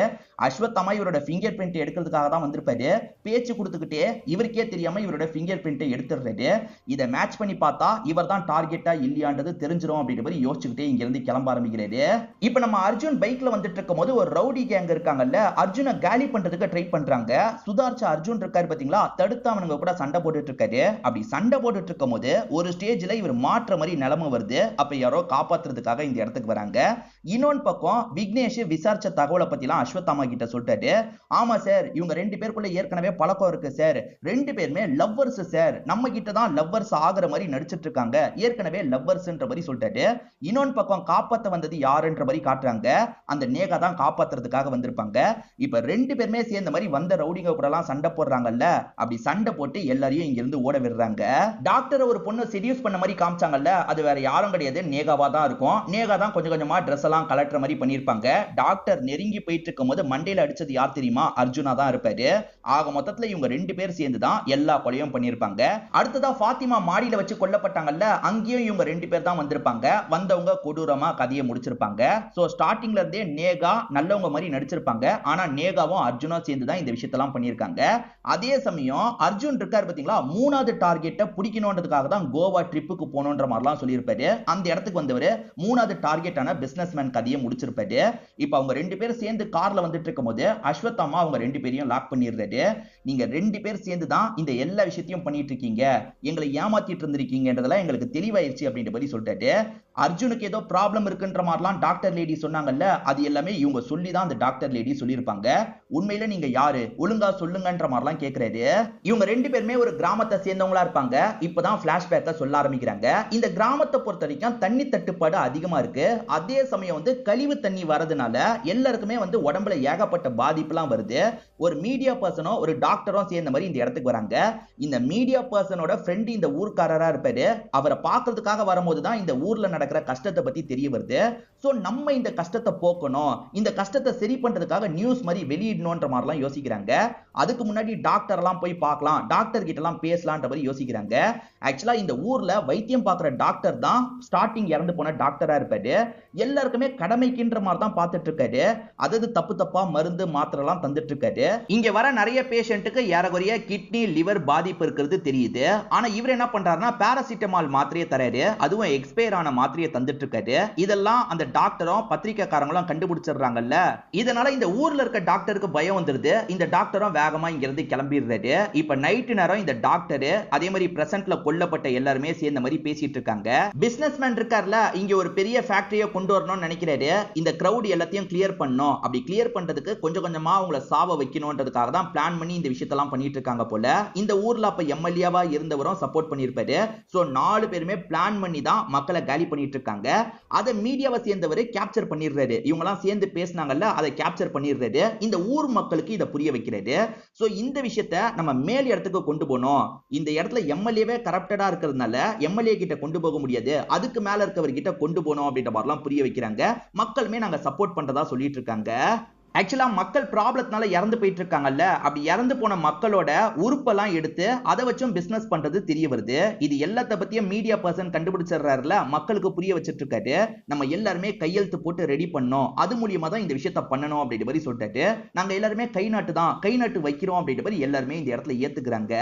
அஸ்வத்தாமா இவரோட ஃபிங்கர் பிரிண்ட் எடுக்கிறதுக்காக தான் வந்திருப்பாரு. பேச்சு கொடுத்துக்கிட்டே இவருக்கே தெரியாம இவரோட ஃபிங்கர் பிரிண்ட் எடுத்துடுறாரு. இதை மேட்ச் பண்ணி பார்த்தா இவர் தான் டார்கெட்டா இல்லையான்றது தெரிஞ்சிடும் அப்படின்ற மாதிரி யோசிச்சுக்கிட்டே இங்க இருந்து கிளம்ப ஆரம்பிக்கிறாரு. இப்ப நம்ம அர்ஜுன் பைக்ல வந்துட்டு இருக்கும் போது ஒரு ரவுடி கேங் இருக்காங்கல்ல, அர்ஜுனை காலி பண்றதுக்கு ட்ரை பண்றாங்க. சுதார்ச்ச அர்ஜுன் இருக்காரு பாத்தீங்களா, தடுத்தவனுங்க கூட சண்டை போட்டுட்டு இருக்காரு. அப்படி சண்டை போட்டுட்டு இருக்கும் போது ஒரு ஸ்டேஜ்ல இவர் மாற்ற மாதிரி நிலைமை வருது. அப்ப யாரோ காப்பாத்துறதுக்காக இந்த இடத்துக்கு வராங்க. இன்னொன்னு பக்கம் விக்னேஷ் விசாரிச்ச தகவலை பத்திலாம் அஸ்வத்தாமா கிட்ட சொல்லிட்டாரு. ஆமா சார், இவங்க 2 பேருக்குள்ள ஏற்கனவே பழக்கம் இருக்கு சார். 2 பேருமே லவ்வர்ஸ் சார். நம்ம கிட்ட தான் லவ்வர்ஸ் ஆகுற மாதிரி நடிச்சிட்டு இருக்காங்க. ஏற்கனவே லவ்வர்ஸ்ன்ற மாதிரி சொல்லிட்டாரு. இன்னொன்னு பக்கம் காப்பாத்த வந்தது யாருன்ற மாதிரி காட்டுறாங்க. அந்த நேகா தான் காப்பாத்துறதுக்காக வந்திருப்பாங்க. இப்ப 2 பேருமே சேர்ந்த மாதிரி வந்த ரவுடிங்க கூட எல்லாம் சண்டை போடுறாங்கல்ல. அப்படி சண்டை போட்டு எல்லாரையும் இங்க இருந்து ஓட விடுறாங்க. டாக்டர் ஒரு பொண்ணு செடியூஸ் பண்ண மாதிரி காமிச்சாங்கல்ல, அது வேற யாரும் கிடையாது, நேகாவா தான் இருக்கும். நேகா தான் கொஞ்சம் கொஞ்சமா ட்ரெஸ் எல்லாம் கலட்டுற மாதிரி பண்ணிருப்பாங்க. டாக்டர் நெருங்கி போயிட்டு இருக்கும் போது மண்டையில அடிச்சது யார் தெரியுமா? அர்ஜுனா தான் இருப்பாரு. ஆக மொத்தத்துல இவங்க 2 பேர் சேர்ந்து தான் எல்லா கொலையும் பண்ணிருப்பாங்க. அடுத்ததா ஃபாத்திமா மாடியில வச்சு கொல்லப்பட்டாங்கல்ல, அங்கேயும் இவங்க 2 பேர் தான் வந்திருப்பாங்க. வந்தவங்க கொடூரமா கதையை முடிச்சிருப்பாங்க. சோ ஸ்டார்டிங்ல இருந்தே நேகா நல்லவங்க மாதிரி நடிச்சிருப்பாங்க. ஆனா நேகாவும் அர்ஜுனும் சேர்ந்து தான் இந்த விஷயத்தெல்லாம் பண்ணிருக்காங்க. அதே சமயம் அர்ஜுன் இருக்காரு பாத்தீங்களா, 3வது டார்கெட்டை பிடிக்கணும்ன்றதுக்காக தான் கோவா ட்ரிப்புக்கு போகணும்ன்ற மாதிரிலாம் சொல்லியிருப்பாரு. அந்த இடத்துக்கு வந்தவர் 3வது டார்கெட்டான பிசினஸ்மேன் கதையை முடிச்சிருப்பாரு. இப்ப அவங்க 2 பேர் சேர்ந்து கார்ல வந்துட்டு இருக்கும் போது அஸ்வத்தாமா அவங்க 2 பேரையும் லாக் பண்ணிடுறாரு. நீங்க 2 பேர் சேர்ந்து தான் இந்த எல்லா விஷயத்தையும் பண்ணிட்டு இருக்கீங்க, எங்களை ஏமாத்திட்டு இருந்திருக்கீங்கன்றதெல்லாம் எங்களுக்கு தெளிவாயிருச்சு அப்படின்ற மாதிரி சொல்லிட்டாரு. அர்ஜுனுக்கு ஏதோ ப்ராப்ளம் இருக்குன்ற மாதிரிலாம் டாக்டர் லேடி சொன்னாங்கல்ல, அது எல்லாமே இவங்க சொல்லி தான் அந்த டாக்டர் லேடி சொல்லியிருப்பாங்க. உண்மையில நீங்க யாரு, ஒழுங்கா சொல்லுங்கன்ற மாதிரிலாம் கேட்கிறாரு. இவங்க 2 பேருமே ஒரு கிராமத்தை சேர்ந்தவங்களா இருப்பாங்க. இப்பதான் பிளாஷ்பேக்க சொல்ல ஆரம்பிக்கிறாங்க. இந்த கிராமத்தை பொறுத்த வரைக்கும் தண்ணி தட்டுப்பாடு அதிகமா இருக்கு. அதே சமயம் கழிவு தண்ணி வரதுனால எல்லாருக்குமே உடம்புல ஏகப்பட்ட பாதிப்புலாம் வருது. ஒரு மீடியா பர்சனோ ஒரு டாக்டரும் சேர்ந்த மாதிரி இந்த இடத்துக்கு வராங்க. இந்த மீடியா பர்சனோட ஃப்ரெண்ட் இந்த ஊர்க்காரரா இருப்பாரு. அவரை பார்க்கிறதுக்காக வரும்போது தான் இந்த ஊர்ல நடக்கிற கஷ்டத்தை பத்தி தெரிய வருது. சோ நம்ம இந்த கஷ்டத்தை போக்கணும், இந்த கஷ்டத்தை சரி பண்றதுக்காக நியூஸ் மாதிரி வெளியிடணும்ன்ற மாதிரிலாம் யோசிக்கிறாங்க. அதுக்கு முன்னாடி டாக்டர் எல்லாம் போய் பார்க்கலாம், டாக்டர் கிட்ட எல்லாம் பேசலாம்ன்ற மாதிரி யோசிக்கிறாங்க. ஆக்சுவலா இந்த ஊர்ல வைத்தியம் பார்க்கிற டாக்டர் தான் ஸ்டார்டிங் இறந்து போன டாக்டரா இருப்பாரு. எல்லாருக்குமே கடமைக்குன்ற மாதிரி தான் பார்த்துட்டு இருக்காரு. அதாவது தப்பு தப்பா மருந்து மாத்திரை எல்லாம் தந்துட்டு இருக்காரு. இங்க வர நிறைய பேஷண்ட்டுக்கு ஏறக்குறைய கிட்னி லிவர் பாதிப்பு இருக்கிறது தெரியுது. ஆனா இவர் என்ன பண்றாருன்னா பாராசிட்டமால் மாத்திரையை தராரு. அதுவும் எக்ஸ்பயர் ஆன மாத்திரையை தந்துட்டு இருக்காரு. இதெல்லாம் அந்த டாக்டரும் பத்திரிக்கைக்காரங்களும் கண்டுபிடிச்சிடுறாங்கல்ல. இதனால இந்த ஊர்ல இருக்க டாக்டருக்கு பயம் வந்துருது. இந்த டாக்டரும் வேகமா இங்க இருந்து கிளம்பிடுறாரு. இப்ப நைட் நேரம் இந்த டாக்டர் அதே மாதிரி பிரசன்ட்ல கொல்லப்பட்ட எல்லாருமே சேர்ந்த மாதிரி பேசிட்டு இருக்காங்க. பிசினஸ்மேன் இருக்கார்ல, இங்க ஒரு பெரிய ஃபேக்டரியை கொண்டு வரணும்னு நினைக்கிறாரு. இந்த கிரவுட் எல்லாத்தையும் கிளியர் பண்ணணும். அப்படி கிளியர் பண்றதுக்கு கொஞ்சம் கொஞ்சமா அவங்கள சாவ வைக்கணும்ன்றதுக்காக தான் பிளான் பண்ணி இந்த விஷயத்தெல்லாம் பண்ணிட்டு இருக்காங்க போல. இந்த ஊர்ல அப்ப எம்எல்ஏவா இருந்தவரும் சப்போர்ட் பண்ணிருப்பாரு. சோ 4 பேருமே பிளான் பண்ணி தான் மக்களை காலி பண்ணிட்டு இருக்காங்க. அதை மீடியாவை சேர்ந்தவர் கேப்சர் பண்ணிடுறாரு. இவங்க எல்லாம் சேர்ந்து பேசினாங்கல்ல, அதை கேப்சர் பண்ணிடுறாரு. இந்த ஊர் மக்களுக்கு இதை புரிய வைக்கிறாரு. சோ இந்த விஷயத்தை நம்ம மேல் இடத்துக்கு கொண்டு போனோம். இந்த இடத்துல எம்எல்ஏவே கரப்டடா இருக்கிறதுனால எம்எல்ஏ கிட்ட கொண்டு போக முடியாது, அதுக்கு மேல இருக்கவர் கிட்ட கொண்டு போனோம் அப்படின்ற மாதிரிலாம் புரிய வைக்கிறாங்க. மக்களுமே நாங்க சப்போர்ட் பண்றதா சொல்லிட்டு இருக்காங்க. ஆக்சுவலா மக்கள் ப்ராப்ளத்தினால இறந்து போயிட்டு இருக்காங்கல்ல, அப்படி இறந்து போன மக்களோட உறுப்பெல்லாம் எடுத்து அதை வச்சும் பிசினஸ் பண்றது தெரிய வருது. இது எல்லாத்த பத்தியும் மீடியா பர்சன் கண்டுபிடிச்சிடுறாருல, மக்களுக்கு புரிய வச்சிட்டு இருக்காரு. நம்ம எல்லாருமே கையெழுத்து போட்டு ரெடி பண்ணோம், அது மூலியமா தான் இந்த விஷயத்த பண்ணணும் அப்படின்ற மாதிரி சொல்லிட்டாரு. நாங்க எல்லாருமே கை நாட்டு வைக்கிறோம் அப்படின்ற மாதிரி எல்லாருமே இந்த இடத்துல ஏத்துக்கிறாங்க.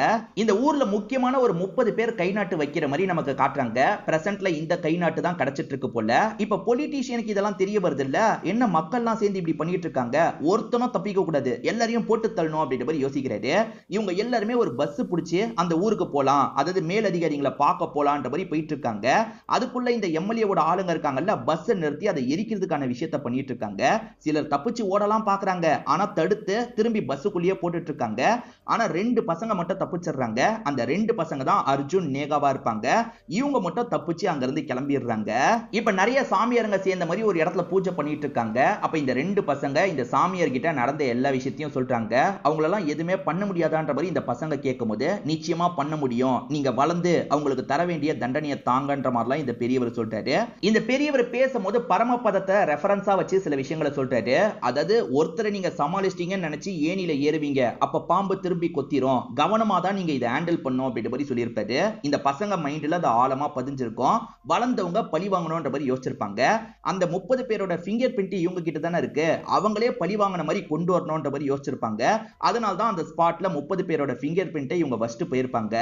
இந்த ஊர்ல முக்கியமான ஒரு 30 பேர் கை நாட்டு வைக்கிற மாதிரி நமக்கு காட்டுறாங்க. பிரசன்ட்ல இந்த கை நாட்டு தான் கிடைச்சிட்டு இருக்கு போல. இப்ப பொலிட்டீஷியனுக்கு இதெல்லாம் தெரிய வருது இல்ல, என்ன மக்கள்லாம் சேர்ந்து இப்படி பண்ணிட்டு இருக்காங்க, ஒருத்தனும் தப்பிக்க கூடாது, எல்லாரையும் போட்டு தள்ளணும் அப்படின்ற மாதிரி யோசிக்கிறாரு. இவங்க எல்லாருமே ஒரு பஸ் பிடிச்சி அந்த ஊருக்கு போலாம், அதாவது மேலதிகாரிகளை பார்க்க போலான்ற மாதிரி போயிட்டு இருக்காங்க. அதுக்குள்ள இந்த எம்எல்ஏவோட ஆளுங்க இருக்காங்கல்ல, பஸ் நிறுத்தி அதை எரிக்கிறதுக்கான விஷயத்த பண்ணிட்டு இருக்காங்க. சிலர் தப்பிச்சு ஓடலாம் பாக்குறாங்க, ஆனா தடுத்து திரும்பி பஸ்ஸுக்குள்ளேயே போட்டுட்டு இருக்காங்க. ஆனா 2 பசங்க மட்டும் தப்பிச்சிடுறாங்க. அந்த 2 பசங்க தான் அர்ஜுன் நேகாவா இருப்பாங்க. இவங்க மட்டும் தப்பிச்சு அங்க இருந்து கிளம்பிடுறாங்க. இப்ப நிறைய சாமியாருங்க சேர்ந்த மாதிரி ஒரு இடத்துல பூஜை பண்ணிட்டு இருக்காங்க. அப்ப இந்த 2 பசங்க இந்த சாமியார் கிட்ட நடந்த எல்லா விஷயத்தையும் சொல்றாங்க. அவங்களெல்லாம் எதுவுமே பண்ண முடியாதான்ற மாதிரி இந்த பசங்க கேட்கும்போது, நிச்சயமா பண்ண முடியும், நீங்க வளர்ந்து அவங்களுக்கு தர வேண்டிய தண்டனையை தாங்கன்ற மாதிரிலாம் இந்த பெரியவர் சொல்றாரு. இந்த பெரியவர் பேசும்போது பரமபதத்தை ரெஃபரன்ஸா வச்சு சில விஷயங்களை சொல்றாரு. அதாவது ஒருத்தரை நீங்க சமாளிச்சிட்டீங்கன்னு நினைச்சு ஏணியில ஏறுவீங்க, அப்ப பாம்பு திரும்பி கொத்திரும், கவனமா தான் நீங்க இதை ஹேண்டில் பண்ணும் அப்படின்ற மாதிரி சொல்லியிருப்பாரு. இந்த பசங்க மைண்ட்ல அது ஆழமா பதிஞ்சிருக்கும். வளர்ந்தவங்க பழி வாங்கணும்ன்ற மாதிரி யோசிச்சிருப்பாங்க. அந்த 30 பேரோட ஃபிங்கர் பிரிண்ட் இவங்க கிட்ட தானே இருக்கு, அவங்களே பழி வாங்கின மாதிரி கொண்டு வரணும்ன்ற மாதிரி யோசிச்சிருப்பாங்க. அதனால தான் அந்த ஸ்பாட்ல 30 பேரோட ஃபிங்கர் பிரிண்ட்டை இவங்க வச்சிட்டு போயிருப்பாங்க.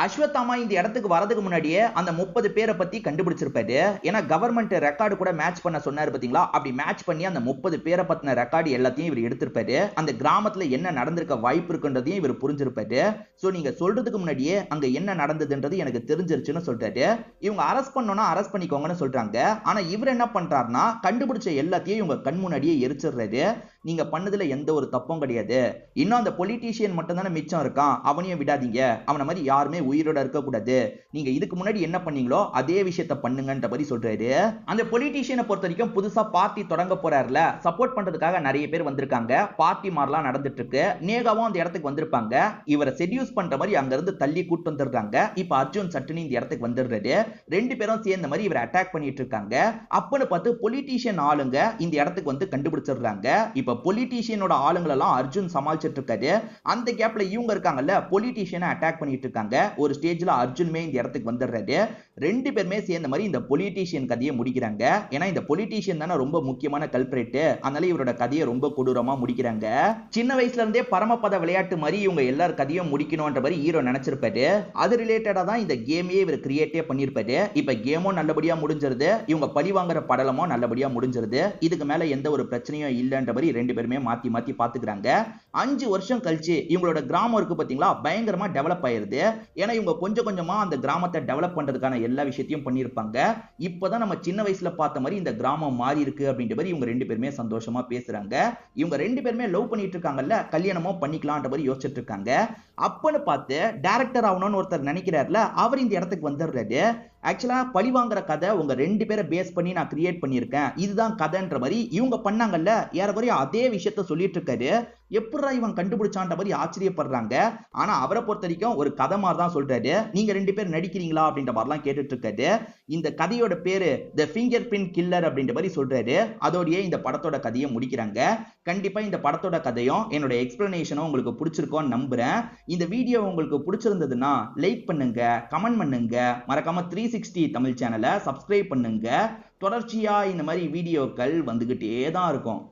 அஸ்வத்தாமா இந்த இடத்துக்கு வரதுக்கு முன்னாடியே அந்த 30 பேரை பத்தி கண்டுபிடிச்சிருப்பாரு. ஏன்னா கவர்மெண்ட் ரெக்கார்டு கூட மேட்ச் பண்ண சொன்னாரு பாத்தீங்களா, அப்படி மேட்ச் பண்ணி அந்த 30 பேரை பத்தின ரெக்கார்டு எல்லாத்தையும் இவர் எடுத்திருப்பாரு. அந்த கிராமத்துல என்ன நடந்திருக்க வாய்ப்பு இருக்குன்றதையும் இவர் புரிஞ்சிருப்பாரு. சோ நீங்க சொல்றதுக்கு முன்னாடியே அங்க என்ன நடந்ததுன்றது எனக்கு தெரிஞ்சிருச்சுன்னு சொல்றாரு. இவங்க அரெஸ்ட் பண்ணனும்னா அரெஸ்ட் பண்ணிக்கோங்கன்னு சொல்றாங்க. ஆனா இவர் என்ன பண்றாருன்னா கண்டுபிடிச்ச எல்லாத்தையும் இவங்க கண் முன்னாடியே எரிச்சிடுறாரு. நீங்க பண்ணதுல எந்த ஒரு தப்பும் கிடையாது. இன்னும் அந்த பொலிட்டீஷியன் மட்டும் தானே மிச்சம் இருக்கான், அவனையும் விடாதீங்க. அவன மாதிரி யாருமே உயிரோட இருக்க கூடாது. நீங்க இதுக்கு முன்னாடி என்ன பண்ணீங்களோ அதே விஷயத்தை பண்ணுங்கன்ற மாதிரி சொல்றாரு. அந்த பொலிட்டீஷியனை பொறுத்த வரைக்கும் புதுசா பார்ட்டி தொடங்க போறாருல, சப்போர்ட் பண்றதுக்காக நிறைய பேர் வந்திருக்காங்க. பார்ட்டி மாதிரிலாம் நடந்துட்டு இருக்கு. நேகாவும் அந்த இடத்துக்கு வந்திருப்பாங்க. இவரை செடியூஸ் பண்ற மாதிரி அங்க இருந்து தள்ளி கூட்டு வந்துடுறாங்க. இப்ப அர்ஜுன் சட்டுனி இந்த இடத்துக்கு வந்துடுறாரு. ரெண்டு பேரும் சேர்ந்த மாதிரி இவரை அட்டாக் பண்ணிட்டு இருக்காங்க. அப்பன்னு பார்த்து பொலிட்டீஷியன் ஆளுங்க இந்த இடத்துக்கு வந்து கண்டுபிடிச்சிடுறாங்க. இப்ப பொலிட்டீஷியனோட ஆளுங்களெல்லாம் அர்ஜுன் சமாளிச்சிட்டு இருக்காரு. அந்த கேப்ல இவங்க இருக்காங்கல்ல, பொலிட்டீஷியனை அட்டாக் பண்ணிட்டு இருக்காங்க. ஒரு ஸ்டேஜ்ல அர்ஜுனுமே இந்த இடத்துக்கு வந்துடுறாரு. ரெண்டு பேருமே சேர்ந்த மாதிரி இந்த பொலிட்டீஷியன் கதையை முடிக்கிறாங்க. ஏன்னா இந்த பொலிட்டீஷியன் தானே ரொம்ப முக்கியமான கல்பிரேட். அதனால இவரோட கதையை ரொம்ப கொடூரமா முடிக்கிறாங்க. சின்ன வயசுல இருந்தே பரமபத விளையாட்டு மாதிரி இவங்க எல்லார் கதையும் முடிக்கணும்ன்ற மாதிரி ஹீரோ நினைச்சிருப்பாரு. அது ரிலேட்டடா தான் இந்த கேமையே இவர் கிரியேட்டே பண்ணிருப்பாரு. இப்ப கேமும் நல்லபடியா முடிஞ்சிருது, இவங்க பழி வாங்குற படலமும் நல்லபடியா முடிஞ்சிருது. இதுக்கு மேல எந்த ஒரு பிரச்சனையும் இல்லன்ற மாதிரி ரெண்டு பேருமே மாத்தி மாத்தி பாத்துக்கிறாங்க. 5 வருஷம் கழிச்சு இவங்களோட கிராமம் இருக்கு பாத்தீங்களா, பயங்கரமா டெவலப் ஆயிருது. ஏன்னா இவங்க கொஞ்சம் கொஞ்சமா அந்த கிராமத்தை டெவலப் பண்றதுக்கான எல்லா விஷயத்தையும் பண்ணிருப்பாங்க. இப்பதான் நம்ம சின்ன வயசுல பார்த்த மாதிரி இந்த கிராமம் மாறி இருக்கு அப்படின்ற மாதிரி இவங்க ரெண்டு பேருமே சந்தோஷமா பேசுறாங்க. இவங்க ரெண்டு பேருமே லவ் பண்ணிட்டு இருக்காங்கல்ல, கல்யாணமும் பண்ணிக்கலாம்ன்ற மாதிரி யோசிச்சுட்டு இருக்காங்க. அப்பன்னு பார்த்து டைரக்டர் ஆகணும்னு ஒருத்தர் நினைக்கிறாருல, அவர் இந்த இடத்துக்கு வந்துடுறாரு. ஆக்சுவலா பழி வாங்குற கதை உங்க ரெண்டு பேரை பேஸ் பண்ணி நான் கிரியேட் பண்ணியிருக்கேன், இதுதான் கதைன்ற மாதிரி இவங்க பண்ணாங்கல்ல, ஏறக்குறைய அதே விஷயத்த சொல்லிட்டு இருக்காரு. எப்படா இவன் கண்டுபிடிச்சான்ற மாதிரி ஆச்சரியப்படுறாங்க. ஆனா அவரை பொறுத்த வரைக்கும் ஒரு கதை மாதிரி தான் சொல்றாரு. நீங்க ரெண்டு பேர் நடிக்கிறீங்களா அப்படின்ற மாதிரிலாம் கேட்டுட்டு இருக்காரு. இந்த கதையோட பேரு தி ஃபிங்கர் பிரிண்ட் கில்லர் அப்படின்ற மாதிரி சொல்றாரு. அதோடயே இந்த படத்தோட கதையை முடிக்கிறாங்க. கண்டிப்பா இந்த படத்தோட கதையும் என்னோட எக்ஸ்பிளனேஷனும் உங்களுக்கு பிடிச்சிருக்கோன்னு நம்புறேன். இந்த வீடியோ உங்களுக்கு பிடிச்சிருந்ததுன்னா லைக் பண்ணுங்க, கமெண்ட் பண்ணுங்க, மறக்காம 360 தமிழ் சேனலை சப்ஸ்கிரைப் பண்ணுங்க. தொடர்ச்சியா இந்த மாதிரி வீடியோக்கள் வந்துகிட்டே தான் இருக்கும்.